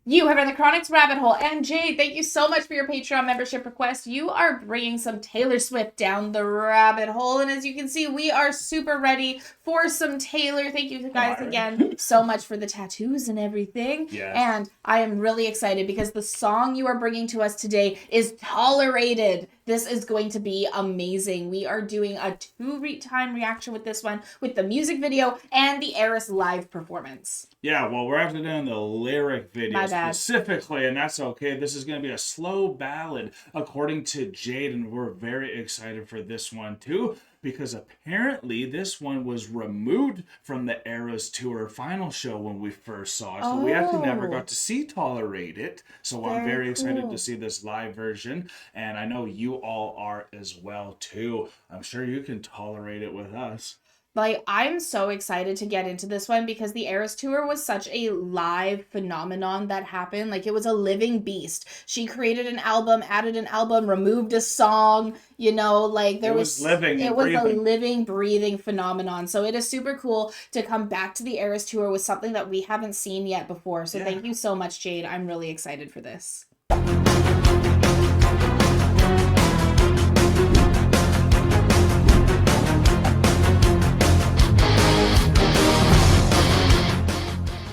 You have the Chronic's Rabbit Hole. And Jade, thank you so much for your Patreon membership request. You are bringing some Taylor Swift down the rabbit hole. And as you can see, we are super ready for some Taylor. Thank you guys again so much for the tattoos and everything. Yes. And I am really excited because the song you are bringing to us today is Tolerated. This is going to be amazing. We are doing a 2-time reaction with this one, with the music video and the Eris live performance. Yeah, well, we're actually doing the lyric video specifically, and that's okay. This is going to be a slow ballad, according to Jade, and we're very excited for this one, too, because apparently this one was removed from the Eras Tour final show when we first saw it, so we actually never got to see Tolerate It, so I'm very excited to see this live version, and I know you all are as well, too. I'm sure you can tolerate it with us. Like, I'm so excited to get into this one because the Eras Tour was such a live phenomenon that happened. Like, it was a living beast. She created an album, added an album, removed a song, you know, like there was living it and was breathing. a living, breathing phenomenon. So it is super cool to come back to the Eras Tour with something that we haven't seen yet before. So thank you so much, Jade. I'm really excited for this.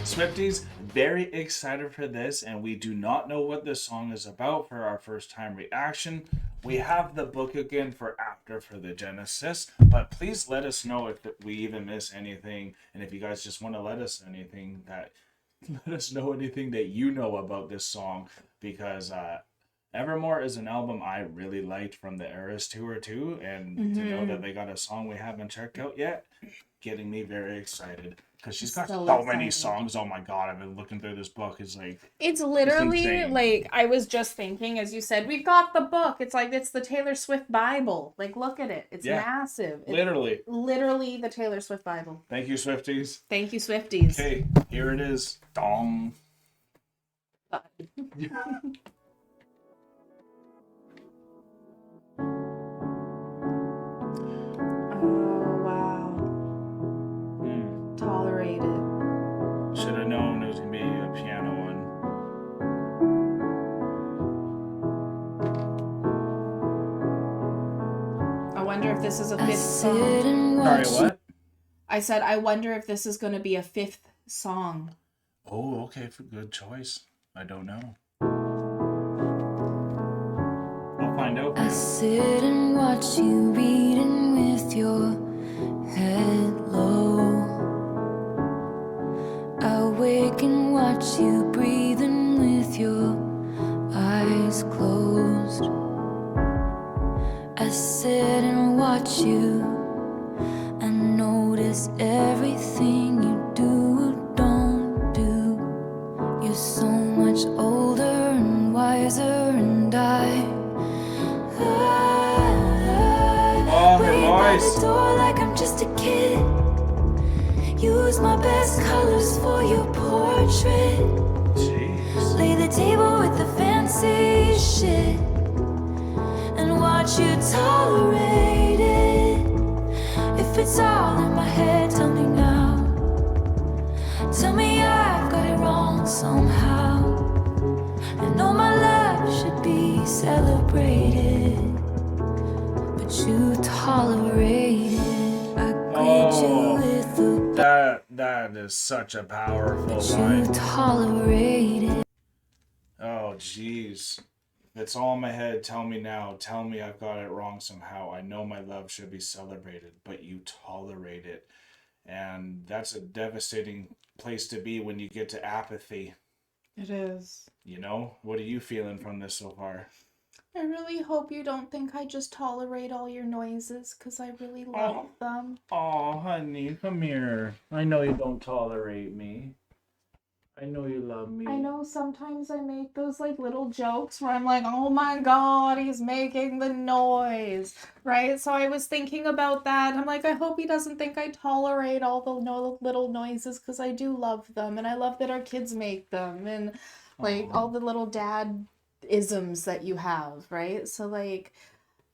Swifties, very excited for this, and we do not know what this song is about for our first time reaction. We have the book again for after for the Genesis, but please let us know if we even miss anything, and if you guys just want to let us know anything that you know about this song, because Evermore is an album I really liked from the Eras Tour too, and to know that they got a song we haven't checked out yet, getting me very excited. Because she's got so many songs. Oh my god, I've been looking through this book. It's literally like, I was just thinking, as you said, we've got the book. It's like, it's the Taylor Swift Bible. Like, look at it. It's massive. It's literally the Taylor Swift Bible. Thank you, Swifties. Thank you, Swifties. Okay, here it is. Dong. Should have known it was going to be a piano one. I wonder if this is a 5th song. Sorry, what? I said, I wonder if this is going to be a 5th song. Oh, okay, for good choice. I don't know. I'll find out. I sit and watch you reading with your head low. I wake and watch you breathing with your eyes closed. I sit and watch you and notice everything you do or don't do. You're so much older and wiser, and I wait by the door like I'm just a kid. Use my best colors for your portrait. Jeez. Lay the table with the fancy shit and watch you tolerate it. If it's all in my head, tell me now. Tell me I've got it wrong somehow. I know my love should be celebrated, but you tolerate it. I greet you with a that is such a powerful line. You tolerate it. Oh, jeez. It's all in my head. Tell me now. Tell me I've got it wrong somehow. I know my love should be celebrated, but you tolerate it. And that's a devastating place to be when you get to apathy. It is. You know? What are you feeling from this so far? I really hope you don't think I just tolerate all your noises, because I really love them. Oh, honey, come here. I know you don't tolerate me. I know you love me. I know sometimes I make those like little jokes where I'm like, oh my god, he's making the noise, right? So I was thinking about that. I'm like, I hope he doesn't think I tolerate all the little noises, because I do love them, and I love that our kids make them, and like all the little dad isms that you have, right? So like,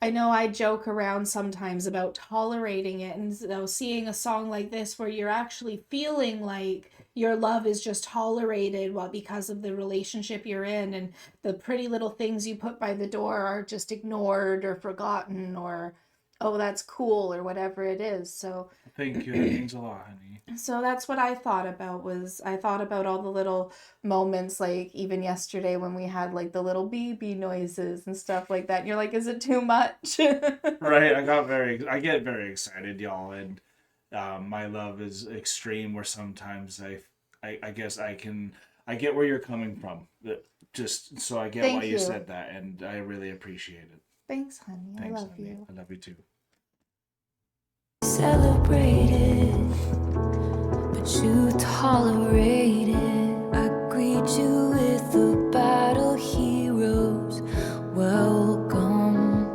I know I joke around sometimes about tolerating it, and so seeing a song like this where you're actually feeling like your love is just tolerated, well, because of the relationship you're in, and the pretty little things you put by the door are just ignored or forgotten, or oh, that's cool, or whatever it is. So Thank you. That means a lot, honey. so that's what I thought about, was I thought about all the little moments, like even yesterday when we had like the little BB noises and stuff like that. And you're like, is it too much? Right. I get very excited, y'all, and my love is extreme. Where sometimes I guess I get where you're coming from. Just so I get why Thank you you. said that, and I really appreciate it. Thanks, honey. I Thanks, love honey. you. I love you too. Celebrated, but you tolerated. I greet you with a battle heroes. Welcome.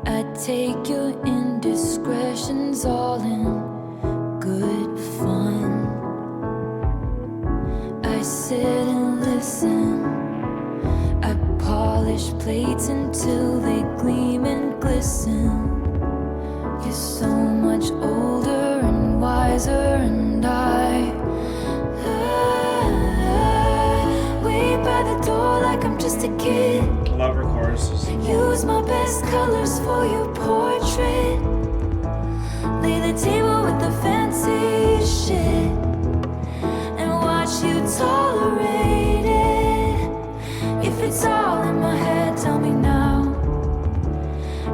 I take your indiscretions all in good fun. I sit and listen. I polish plates until they gleam and glisten. You're so much older and wiser, and I wait by the door like I'm just a kid. Love her choruses. Use my best colors for your portrait. Lay the table with the fancy shit and watch you tolerate it. If it's all in my head, tell me now.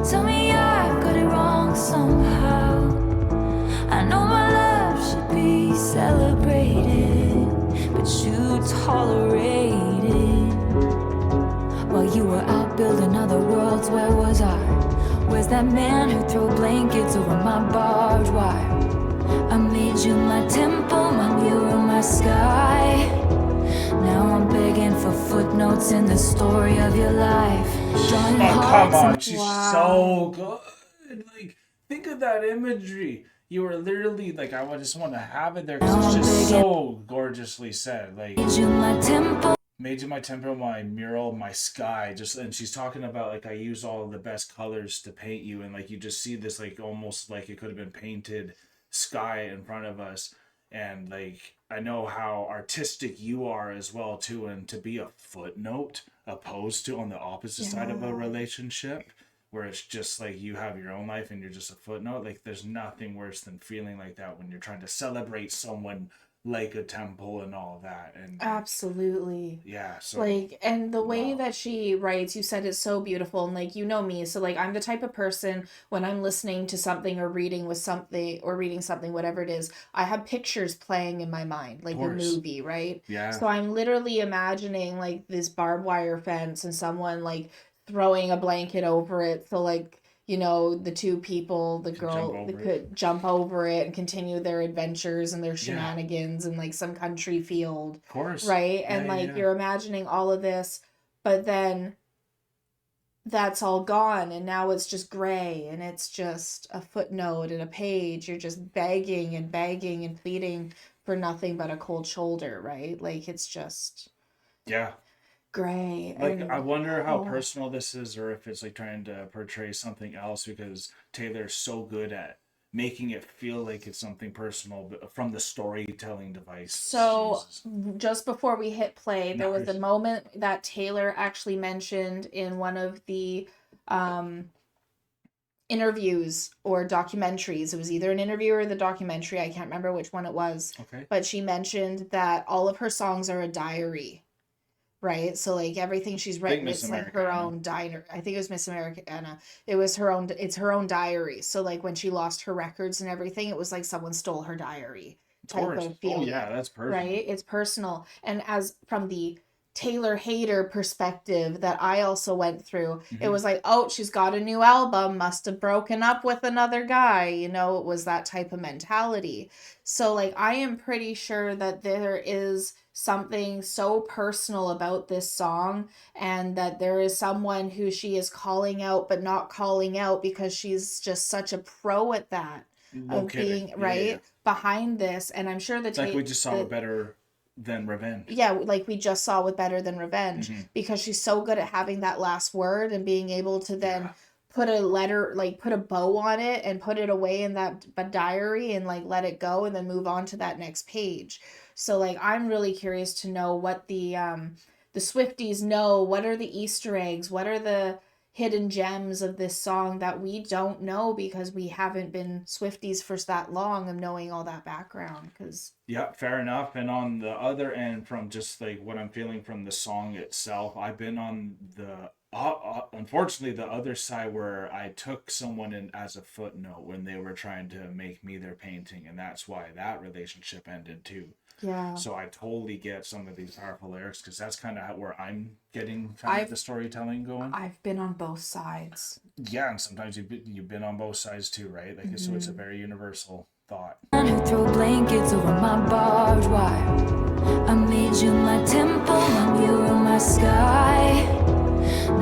Tell me I got it wrong somehow. I know my love should be celebrated, but you tolerate it. While you were out building other worlds, where was I? Where's that man who threw blankets over my barbed wire? I made you my temple, my mirror, my sky. Now I'm begging for footnotes in the story of your life. Drawing Oh, come hearts on. and She's Wow. so good. Like, think of that imagery. You were literally like, just want to have it there because it's just so gorgeously said. Like, made you my temple. made you my temple, my mural, my sky. Just, and she's talking about like I use all of the best colors to paint you, and like you just see this like almost like it could have been painted sky in front of us. And like I know how artistic you are as well too, and to be a footnote opposed to on the opposite side of a Yeah. relationship where it's just like you have your own life and you're just a footnote. Like there's nothing worse than feeling like that when you're trying to celebrate someone like a temple and all that. And Absolutely. yeah, so Like, and the way wow. that she writes, you said it's so beautiful. And like, you know me. So, like, I'm the type of person when I'm listening to something or reading with something or reading something, whatever it is, I have pictures playing in my mind, like a course. movie, right? Yeah. So I'm literally imagining like this barbed wire fence and someone like throwing a blanket over it. So, like, you know, the two people, the Can jump girl, they over it. could jump over it and continue their adventures and their Yeah. shenanigans in like some country field, Of course. right? Yeah, And yeah, like yeah. you're imagining all of this, but then that's all gone, and now it's just gray, and it's just a footnote and a page. You're just begging and begging and pleading for nothing but a cold shoulder, right? Like it's just Yeah. gray. Like And I wonder how oh, personal this is, or if it's like trying to portray something else, because Taylor's so good at making it feel like it's something personal from the storytelling device. so Jesus. just before we hit play, there was a Nice. moment that Taylor actually mentioned in one of the um interviews or documentaries. It was either an interview or the documentary. I can't remember which one it was. Okay. But she mentioned that all of her songs are a diary, right? So like everything she's written, Miss it's like her Americana. own diary. I think it was Miss Americana. It was her own. It's her own diary. So like when she lost her records and everything, it was like someone stole her diary Of type course. of Oh feeling, yeah, that's personal. right? It's personal. And as from the Taylor hater perspective that I also went through, it was like, oh, she's got a new album, must have broken up with another guy. You know, it was that type of mentality. So, like, I am pretty sure that there is something so personal about this song, and that there is someone who she is calling out, but not calling out because she's just such a pro at that, No of kidding. being Yeah, right yeah. behind this. And I'm sure It's like we just saw a better than revenge. Yeah, like we just saw with Better Than Revenge, Mm-hmm. because she's so good at having that last word and being able to then Yeah. put a letter, like put a bow on it and put it away in that diary and like let it go and then move on to that next page. So like I'm really curious to know what the Swifties know, what are the Easter eggs, what are the hidden gems of this song that we don't know because we haven't been Swifties for that long of knowing all that background. Because Yeah, fair enough. And on the other end, from just like what I'm feeling from the song itself, I've been on the unfortunately the other side where I took someone in as a footnote when they were trying to make me their painting, and that's why that relationship ended too. yeah, So I totally get some of these powerful lyrics because that's kind of where I'm getting kind of I've the storytelling going. I've been on both sides. Yeah, and sometimes you've been on both sides too, right? Like so, it's a very universal thought. Who throw blankets over my barbed wire. I made you my temple, my mirror, my sky.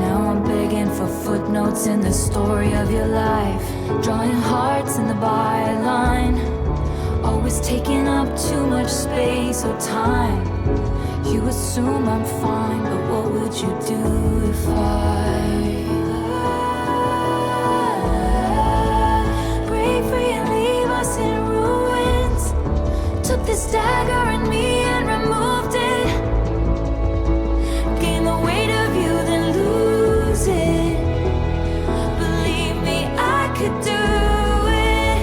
Now I'm begging for footnotes in the story of your life. Drawing hearts in the byline. Always taking up too much space or time. You assume I'm fine, but what would you do if I break free and leave us in ruins? Took this dagger in me and removed it. Gain the weight of you, then lose it. Believe me, I could do it.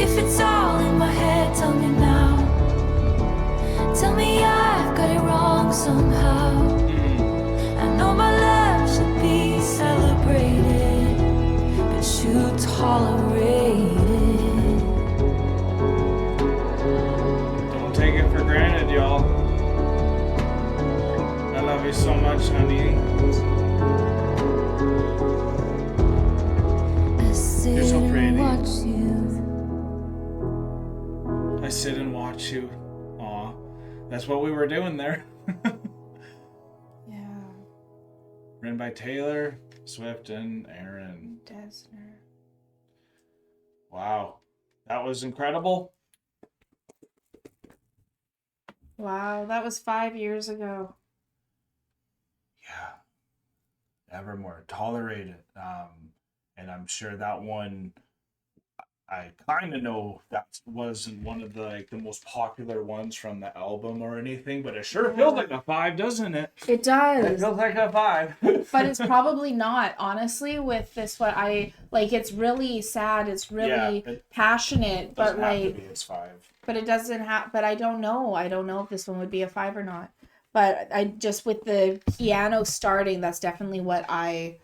If it's all in my head, tell me now. Tell me I've got it wrong somehow. I know my love should be celebrated, but you tolerate it. Don't take it for granted, y'all. I love you so much, honey. I sit You're so pretty. and watch you. I sit and watch you. Aw. That's what we were doing there. Yeah, Written by Taylor Swift and Aaron. Desner. Wow. That was incredible. Wow, that was 5 years ago. Yeah. Evermore. Tolerate it. And I'm sure that one, I kind of know that wasn't one of the most popular ones from the album or anything, but it sure feels like a 5, doesn't it? It It does. feels like a 5. But it's probably not, honestly, with this one. I like it's really sad, it's really Yeah, it passionate, but doesn't have to like be. It's 5. but it doesn't have but I don't know. I don't know if this one would be a 5 or not. But I just with the piano starting, that's definitely what I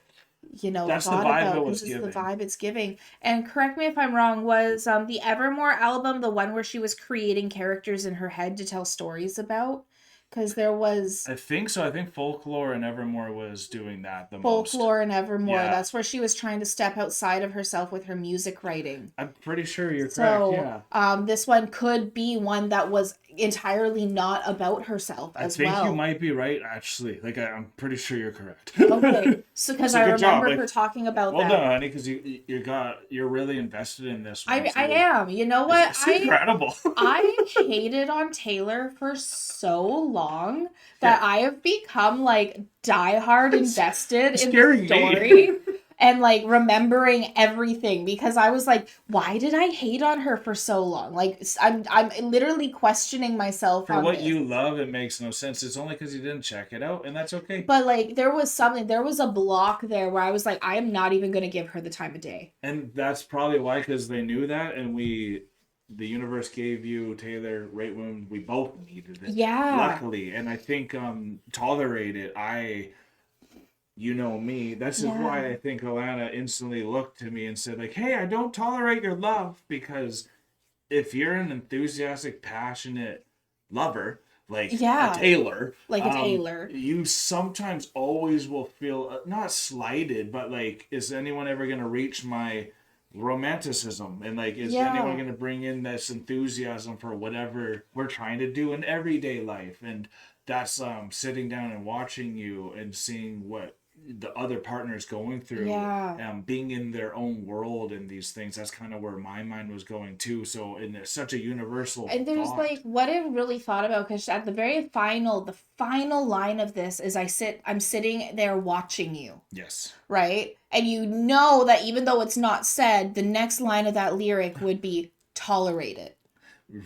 That's the thought vibe about it was because it's the giving. vibe it's giving. And correct me if I'm wrong, was the Evermore album the one where she was creating characters in her head to tell stories about? Because there was I think so. I think Folklore and Evermore was doing that the most. Folklore and Evermore. Yeah. That's where she was trying to step outside of herself with her music writing. I'm pretty sure you're So, correct. Yeah. this one could be one that was entirely not about herself I as think well. you might be right, actually. Like, I'm pretty sure you're correct. Okay, so because I Good job. remember her talking about Well that. done, honey, because you're really invested in this one. I am. You know what? It's incredible. I hated on Taylor for so long that I have become like diehard invested in the story and like remembering everything because I was like, why did I hate on her for so long? Like I'm literally questioning myself For on what this. you love, it makes no sense. It's only because you didn't check it out, and that's okay. But like there was a block there where I was like, I am not even gonna give her the time of day. And that's probably why, because they knew that, and the universe gave you Taylor right when we both needed it. Yeah. Luckily. And I think Tolerate It, you know me. This is why I think Alana instantly looked to me and said, like, hey, I don't tolerate your love. Because if you're an enthusiastic, passionate lover, like a Taylor, you sometimes always will feel not slighted, but like, is anyone ever going to reach my romanticism? And like, is anyone going to bring in this enthusiasm for whatever we're trying to do in everyday life? And that's sitting down and watching you and seeing what the other partners going through, being in their own world and these things. That's kind of where my mind was going too. So, and it's such a universal And there's thought. like what I really thought about, because at the very final, the final line of this is I'm sitting there watching you. Yes. Right? And you know that even though it's not said, the next line of that lyric would be tolerate it.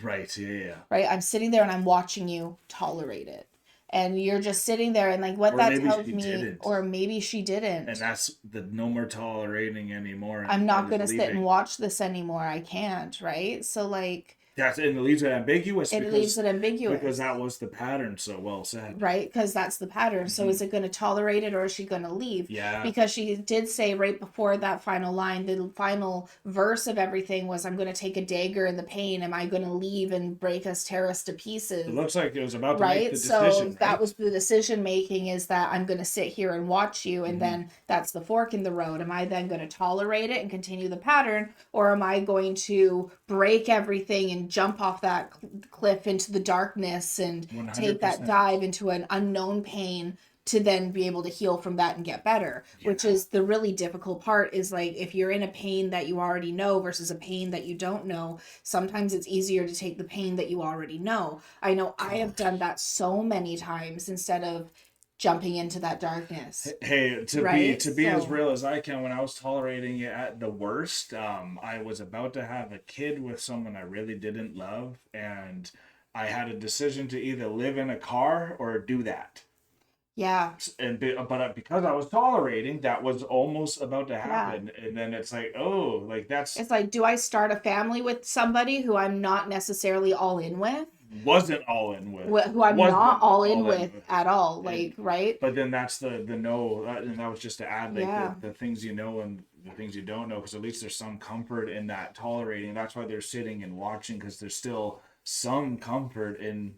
Right. Yeah. Right? I'm sitting there and I'm watching you tolerate it. And you're just sitting there, and like what Or that maybe tells she me, didn't. or maybe she didn't. And that's the no more tolerating anymore. I'm not going to leaving. sit and watch this anymore. I can't, right? So like That's, and it leaves it ambiguous. It leaves it ambiguous. Because that was the pattern, so well said. Right? Because that's the pattern. So is it going to tolerate it, or is she going to leave? Yeah. Because she did say right before that final line, the final verse of everything was, I'm going to take a dagger in the pain. Am I going to leave and break us, tear us to pieces? It looks like it was about to make the decision. So right? that was the decision making, is that I'm going to sit here and watch you. And then that's the fork in the road. Am I then going to tolerate it and continue the pattern? Or am I going to break everything and jump off that cliff into the darkness and 100%. take that dive into an unknown pain to then be able to heal from that and get better? Which is the really difficult part, is like, if you're in a pain that you already know versus a pain that you don't know, sometimes it's easier to take the pain that you already know. I know I have done that so many times instead of jumping into that darkness. Hey, to be as real as I can, when I was tolerating it at the worst, I was about to have a kid with someone I really didn't love, and I had a decision to either live in a car or do that. Yeah. But because I was tolerating, that was almost about to happen. And then it's like, oh, like that's... It's like, do I start a family with somebody who I'm not necessarily all in with? Wasn't all in with. Who I'm not all in with at all. Like, right? But then that's the no, and that was just to add like the things you know and the things you don't know, because at least there's some comfort in that tolerating. That's why they're sitting and watching, because there's still some comfort in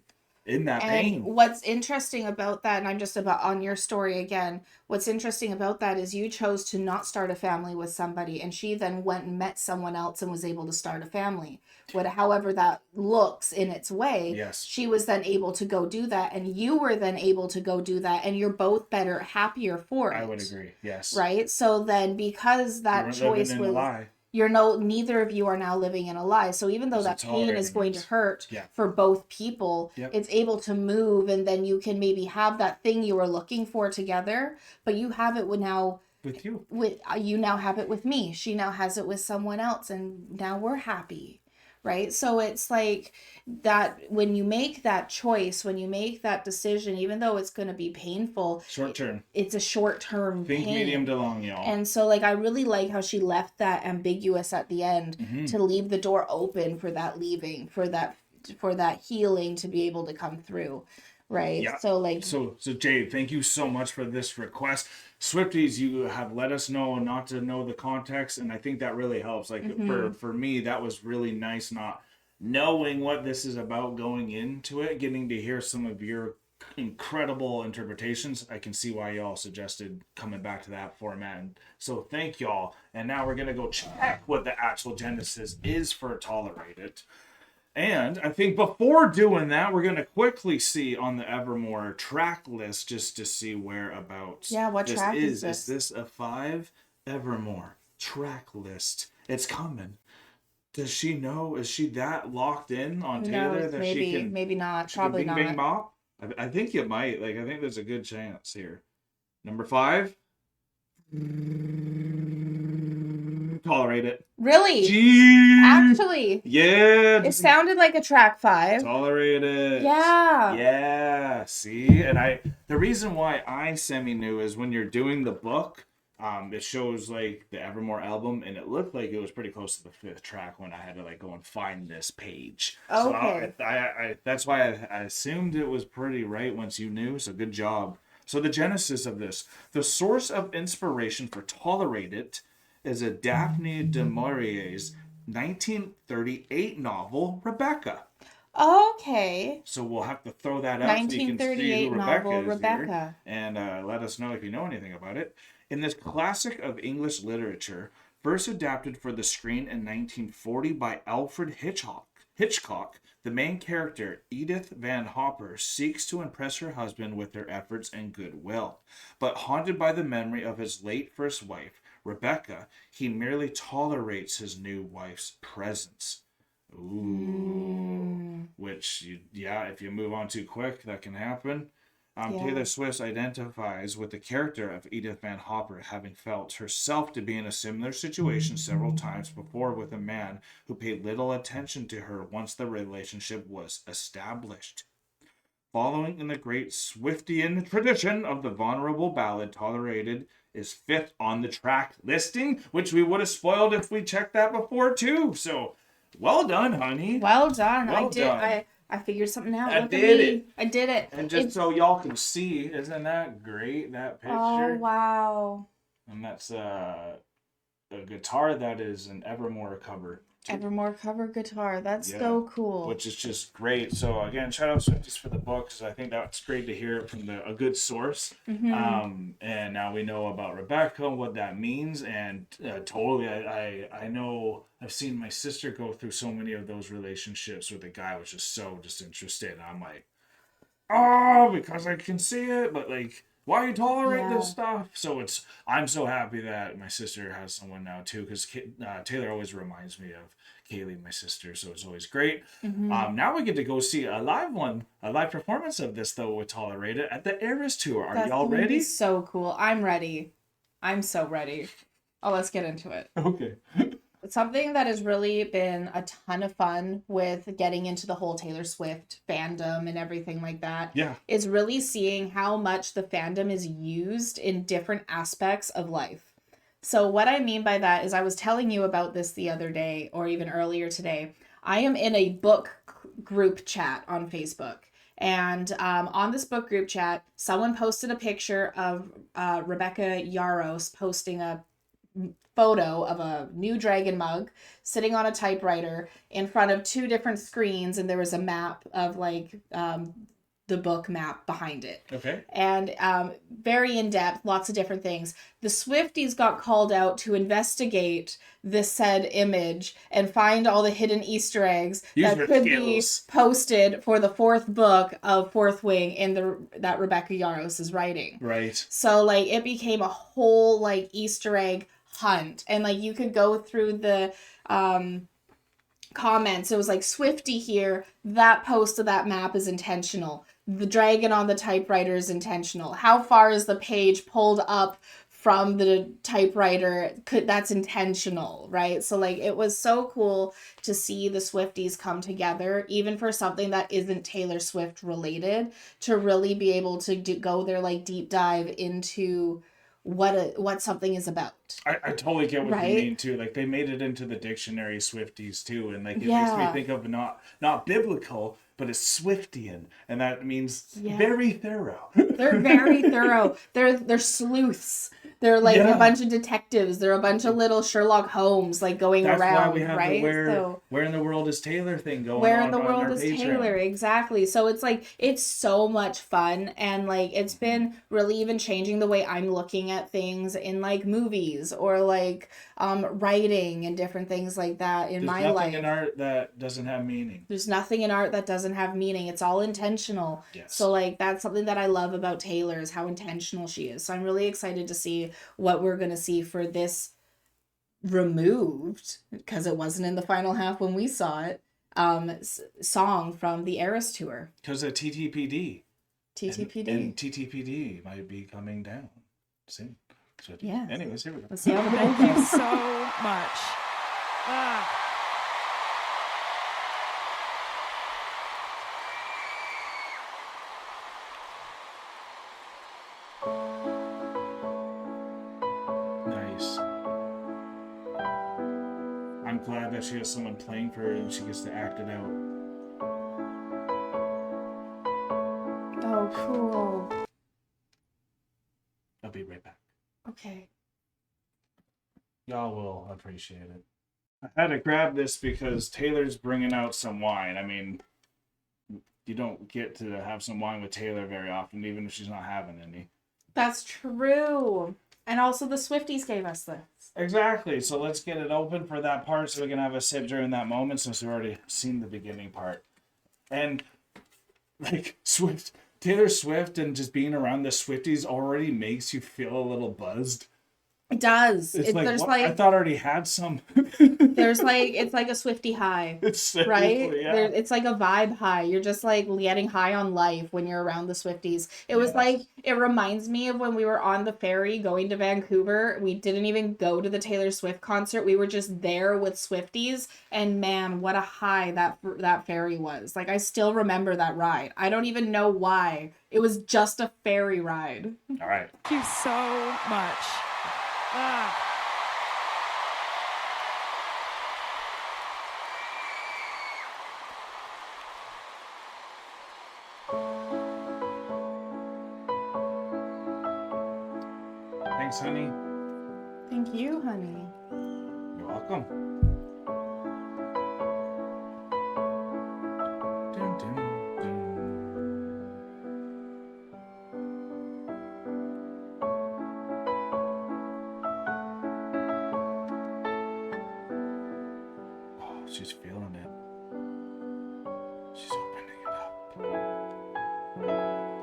that pain. And what's interesting about that, and I'm just about on your story again, what's interesting about that is you chose to not start a family with somebody, and she then went and met someone else and was able to start a family. However that looks in its way, yes, she was then able to go do that, and you were then able to go do that, and you're both better, happier for it. I would agree, yes. Right? So then, because that choice was... neither of you are now living in a lie. So even though that pain is going to hurt for both people, it's able to move, and then you can maybe have that thing you were looking for together, but you have it now with you. You now have it with me. She now has it with someone else, and now we're happy. Right? So it's like that, when you make that choice, when you make that decision, even though it's going to be painful, short term, it's a short term think pain. Medium to long, y'all. And so like, I really like how she left that ambiguous at the end, to leave the door open for that leaving, for that healing to be able to come through. Right. Yeah. So like, so Jade, thank you so much for this request. Swifties, you have let us know not to know the context, and I think that really helps. Like for me, that was really nice, not knowing what this is about going into it, getting to hear some of your incredible interpretations. I can see why y'all suggested coming back to that format. And so thank y'all. And now we're gonna go check what the actual genesis is for Tolerate It. And I think before doing that, we're going to quickly see on the Evermore track list, just to see whereabouts. Yeah, what track is this? Is this a 5 Evermore track list? It's coming. Does she know? Is she that locked in on Taylor that maybe, she can? Maybe not. Probably bing, not. Bing, bop? I think it might. Like, I think there's a good chance here. Number 5. Tolerate It. Really? Jeez. Actually. Yeah. It sounded like a track 5. Tolerate It. Yeah. Yeah. See? And the reason why I semi-knew is when you're doing the book, it shows like the Evermore album, and it looked like it was pretty close to the 5th track when I had to like go and find this page. Okay. So I that's why I assumed it was pretty right once you knew, so good job. So the genesis of this, the source of inspiration for Tolerate It is a Daphne du Maurier's 1938 novel, Rebecca. Okay. So we'll have to throw that out so you can see who novel, Rebecca is here, and let us know if you know anything about it. In this classic of English literature, first adapted for the screen in 1940 by Alfred Hitchcock. Hitchcock, the main character, Edith Van Hopper, seeks to impress her husband with her efforts and goodwill. But haunted by the memory of his late first wife, Rebecca, he merely tolerates his new wife's presence. Ooh. Which, if you move on too quick, that can happen. Taylor Swift identifies with the character of Edith Van Hopper, having felt herself to be in a similar situation several times before with a man who paid little attention to her once the relationship was established. Following in the great Swiftian tradition of the vulnerable ballad, Tolerated is 5th on the track listing, which we would have spoiled if we checked that before too. So, well done, honey. Well done. Well done. I figured something out. I Look did at me. it. I did it. And just so y'all can see, isn't that great, that picture? Oh, wow. And that's a guitar that is an Evermore cover. Evermore cover guitar. That's so cool. Which is just great. So again, shout out Swifties for the books. I think that's great to hear it from a good source. And now we know about Rebecca, what that means, and totally, I know I've seen my sister go through so many of those relationships where the guy was just so disinterested. And I'm like, oh, because I can see it, but like, why you tolerate this stuff? So I'm so happy that my sister has someone now too, because Taylor always reminds me of Kaylee, my sister, so it's always great. Now we get to go see a live performance of this though with Tolerated at the Eras Tour. Are y'all ready? Be so cool. I'm ready. I'm so ready. Oh, let's get into it. Okay. Something that has really been a ton of fun with getting into the whole Taylor Swift fandom and everything like that is really seeing how much the fandom is used in different aspects of life. So what I mean by that is, I was telling you about this the other day or even earlier today. I am in a book group chat on Facebook. And on this book group chat, someone posted a picture of Rebecca Yarros posting a photo of a new dragon mug sitting on a typewriter in front of 2 different screens, and there was a map of like the book map behind it. Okay. And very in depth, lots of different things. The Swifties got called out to investigate this said image and find all the hidden Easter eggs that could be posted for the 4th book of Fourth Wing that Rebecca Yarros is writing. Right. So like it became a whole like Easter egg hunt, and like you could go through the comments. It was like, Swiftie here, that post of that map is intentional. The dragon on the typewriter is intentional. How far is the page pulled up from the typewriter? That's intentional, right? So like it was so cool to see the Swifties come together, even for something that isn't Taylor Swift related, to really be able to go their like deep dive into what something is about. I totally get what you mean too. Like they made it into the dictionary, Swifties too, and like it makes me think of not biblical, but it's Swiftian, and that means very thorough. They're very thorough. They're sleuths. They're like a bunch of detectives. They're a bunch of little Sherlock Holmes like going around. That's why we have the where in the world is Taylor thing going on. Where in the world is Taylor? Exactly. So it's like it's so much fun, and like it's been really even changing the way I'm looking at things in like movies or like writing and different things like that in my life. There's nothing in art that doesn't have meaning. There's nothing in art that doesn't have meaning. It's all intentional. Yes. So like that's something that I love about Taylor, is how intentional she is. So I'm really excited to see what we're going to see for this removed, because it wasn't in the final half when we saw it, song from the Eras Tour. Because of TTPD. And TTPD might be coming down soon. So, anyways, here we go. Let's see how the Thank you so much. Nice. I'm glad that she has someone playing for her and she gets to act it out. Oh, cool. I'll be right back. Okay. Y'all will appreciate it. I had to grab this because Taylor's bringing out some wine. I mean, you don't get to have some wine with Taylor very often, even if she's not having any. That's true. And also the Swifties gave us this. Exactly. So let's get it open for that part so we can have a sip during that moment since we've already seen the beginning part. And like Taylor Swift and just being around the Swifties already makes you feel a little buzzed. It does. There's what? I thought I already had some. It's like a Swiftie high. It's right? Yeah. It's like a vibe high. You're just like getting high on life when you're around the Swifties. It was like, it reminds me of when we were on the ferry going to Vancouver. We didn't even go to the Taylor Swift concert. We were just there with Swifties, and man, what a high that ferry was. Like, I still remember that ride. I don't even know why. It was just a ferry ride. All right. Thank you so much. Thanks, honey. Thank you, honey. You're welcome. Dun, dun, dun. Oh, she's feeling it. She's opening it up.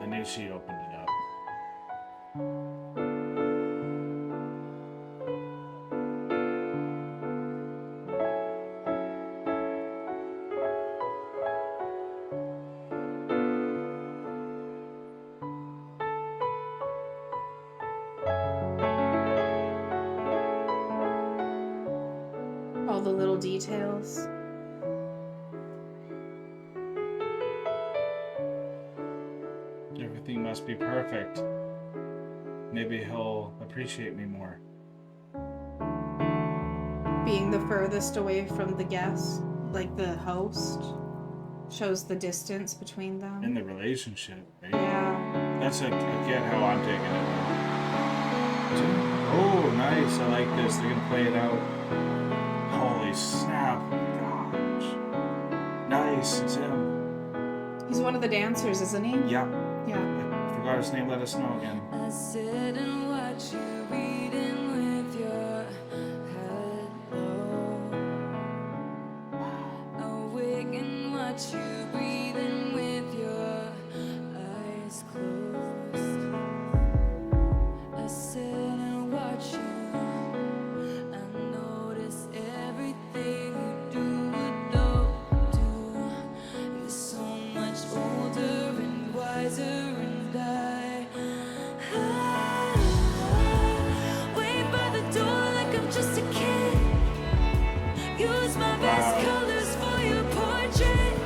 I knew she opened it up. All the little details. Everything must be perfect. Maybe he'll appreciate me more. Being the furthest away from the guest, like the host, shows the distance between them. In the relationship, right? Yeah. That's I get how I'm taking it. Oh, nice. I like this. They're gonna play it out. Holy snap. Gosh. Nice. It's him. He's one of the dancers, isn't he? Yeah. Yeah. I forgot his name. Let us know again. I sit and watch you reading with your head low. Awake and watch you breathing with your eyes closed. I sit and watch you. I notice everything you do or don't do. You're so much older and wiser, and I wait by the door like I'm just a kid. Use my best colors for your portrait.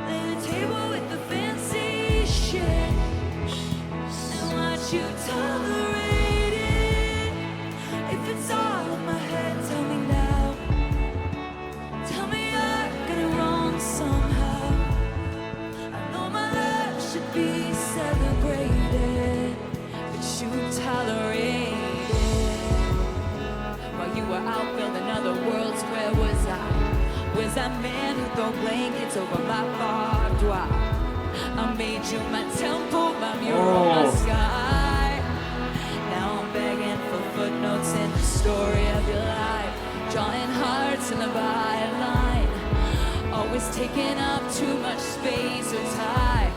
Lay the table with the fancy shit and watch you tolerate it. If it's all in my head, tell me now. Tell me I got it wrong somehow. I know my love should be celebrated, but you tolerate it. While you were out building other worlds, where was I? Was that man who threw blankets over my barbed wire? I made you my temple, my mural, my sky. Now I'm begging for footnotes in the story of your life, drawing hearts in the byline. Always taking up too much space or time.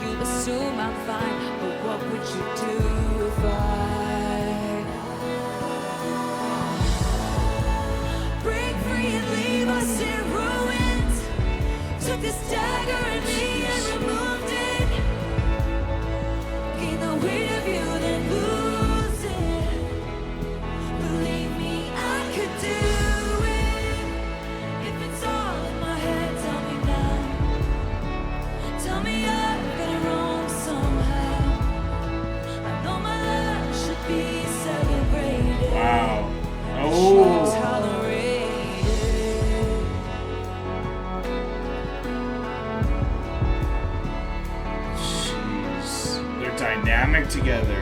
You assume I'm fine, but what would you do if I break free and leave us in ruins? Took this dagger in me and removed it. Gain the weight of you, then lose it. Believe me, I could do it. If it's all in my head, tell me now. Tell me I got it wrong somehow. I know my love should be celebrated. Wow. Oh. Tolerated. Jeez. They're dynamic together.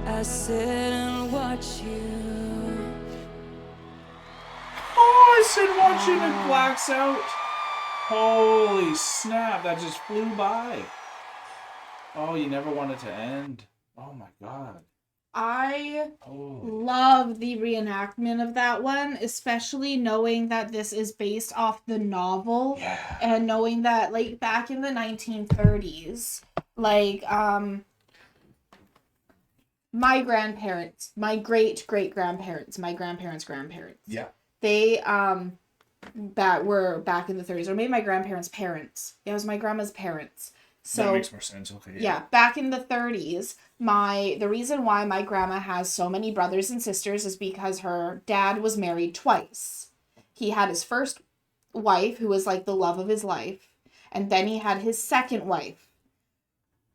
I sit and watch you. Oh, I said watching it blacks out. Holy snap, that just flew by. Oh, you never want it to end. Oh my god. I Holy. love the reenactment of that one, especially knowing that this is based off the novel. Yeah. And knowing that, like, back in the 1930s, like, my grandparents, my great-great-grandparents, my grandparents' grandparents. Yeah. They, that were back in the 30s, or maybe my grandparents' parents. Yeah, it was my grandma's parents. So that makes more sense. Okay. Yeah, back in the 30s, the reason why my grandma has so many brothers and sisters is because her dad was married twice. He had his first wife, who was like the love of his life, and then he had his second wife,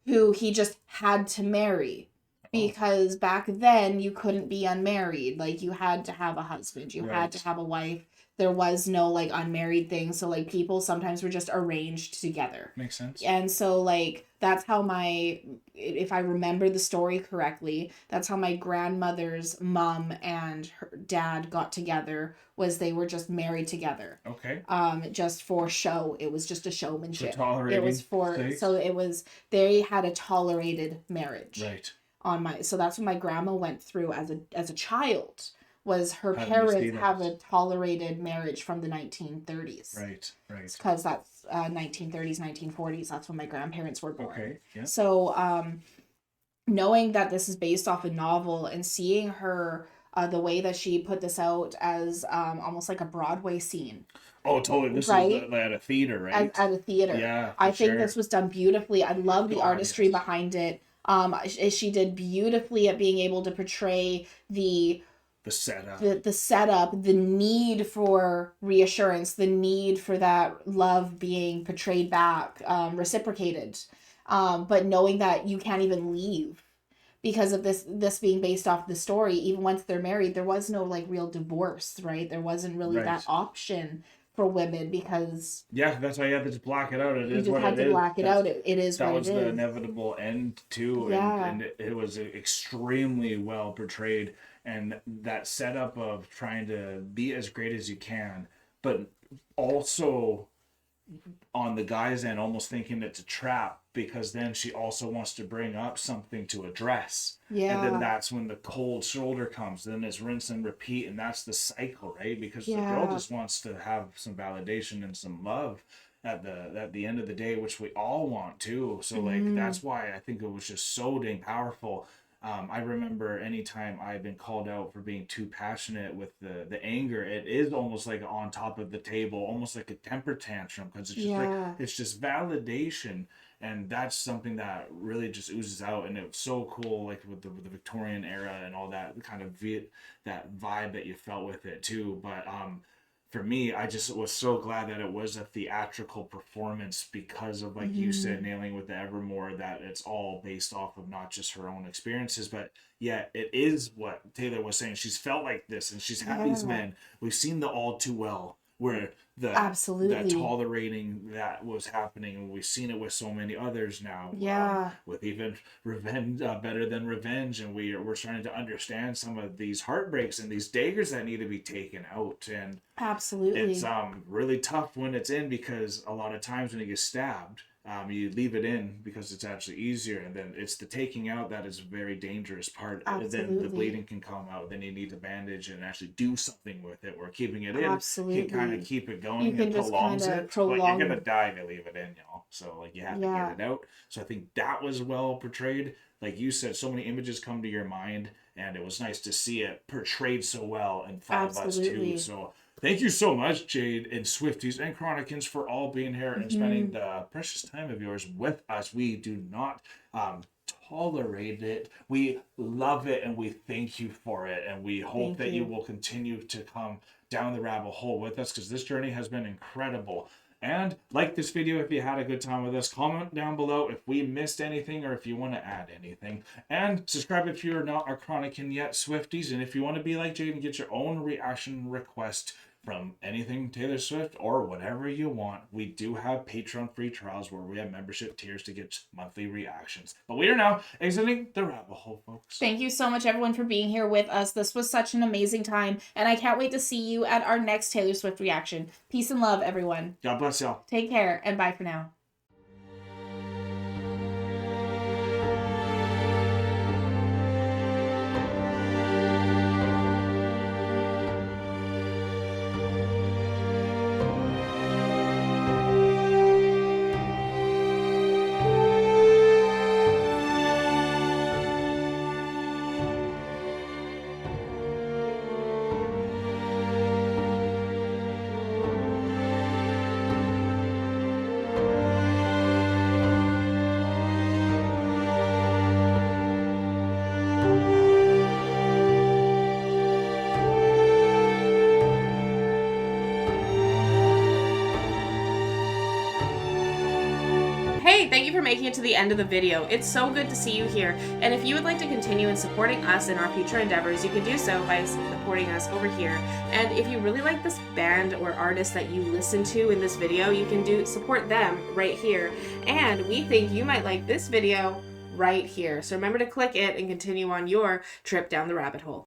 who he just had to marry. Because back then you couldn't be unmarried. Like, you had to have a husband. You had to have a wife. There was no, like, unmarried thing. So, like, people sometimes were just arranged together. Makes sense. And so, like, that's how if I remember the story correctly, that's how my grandmother's mom and her dad got together, was they were just married together. Okay. Just for show. It was just a showmanship. Tolerating It was sake? so it was, they had a tolerated marriage. Right. So that's what my grandma went through as a child, was her Having to see parents that. have a tolerated marriage from the 1930s. Right. Because that's 1930s, 1940s. That's when my grandparents were born. Okay. Yeah. So knowing that this is based off a novel and seeing her, the way that she put this out as almost like a Broadway scene. Oh, totally. This is at a theater, right? At a theater. Yeah. I think this was done beautifully. I love the artistry behind it. She did beautifully at being able to portray the setup, the setup, the need for reassurance, the need for that love being portrayed back, reciprocated, but knowing that you can't even leave because of this being based off the story. Even once they're married, there was no, like, real divorce, right? There wasn't really that option for women, because that's why you have to just black it out. It is what it is. You just had to black it out. It is what it is. That was the inevitable end too. Yeah. And it was extremely well portrayed, and that setup of trying to be as great as you can, but also on the guy's end almost thinking it's a trap, because then she also wants to bring up something to address. Yeah. And then that's when the cold shoulder comes. Then it's rinse and repeat, and that's the cycle, right? Because the girl just wants to have some validation and some love at the end of the day, which we all want too. So like that's why I think it was just so dang powerful. I remember anytime I've been called out for being too passionate with the anger, it is almost like on top of the table, almost like a temper tantrum, because it's just like, it's just validation. And that's something that really just oozes out. And it was so cool, like with the Victorian era and all that kind of that vibe that you felt with it too. But for me, I just was so glad that it was a theatrical performance, because of, like you said, nailing with the Evermore, that it's all based off of not just her own experiences, but yeah, it is what Taylor was saying. She's felt like this, and she's had these men. We've seen the All Too Well, where that tolerating that was happening, and we've seen it with so many others now. With even Revenge, Better Than Revenge, and we're starting to understand some of these heartbreaks and these daggers that need to be taken out. And it's really tough when it's in, because a lot of times when you get stabbed, you leave it in because it's actually easier, and then it's the taking out that is a very dangerous part. Then the bleeding can come out, then you need to bandage and actually do something with it, or keeping it in can kind of keep it going and prolongs it. But you're gonna die to leave it in, y'all. So like, you have to get it out. So I think that was well portrayed. Like you said, so many images come to your mind, and it was nice to see it portrayed so well in front of us too. So thank you so much, Jade and Swifties and Chronicans, for all being here and spending the precious time of yours with us. We do not tolerate it. We love it, and we thank you for it. And we hope that you will continue to come down the rabbit hole with us, because this journey has been incredible. And like this video if you had a good time with us. Comment down below if we missed anything, or if you want to add anything. And subscribe if you're not a Chronican yet, Swifties. And if you want to be like Jade and get your own reaction request from anything Taylor Swift or whatever you want. We do have Patreon free trials where we have membership tiers to get monthly reactions. But we are now exiting the rabbit hole, folks. Thank you so much, everyone, for being here with us. This was such an amazing time, and I can't wait to see you at our next Taylor Swift reaction. Peace and love, everyone. God bless y'all. Take care, and bye for now. Hey, thank you for making it to the end of the video. It's so good to see you here. And if you would like to continue in supporting us in our future endeavors, you can do so by supporting us over here. And if you really like this band or artist that you listen to in this video, you can support them right here. And we think you might like this video right here. So remember to click it and continue on your trip down the rabbit hole.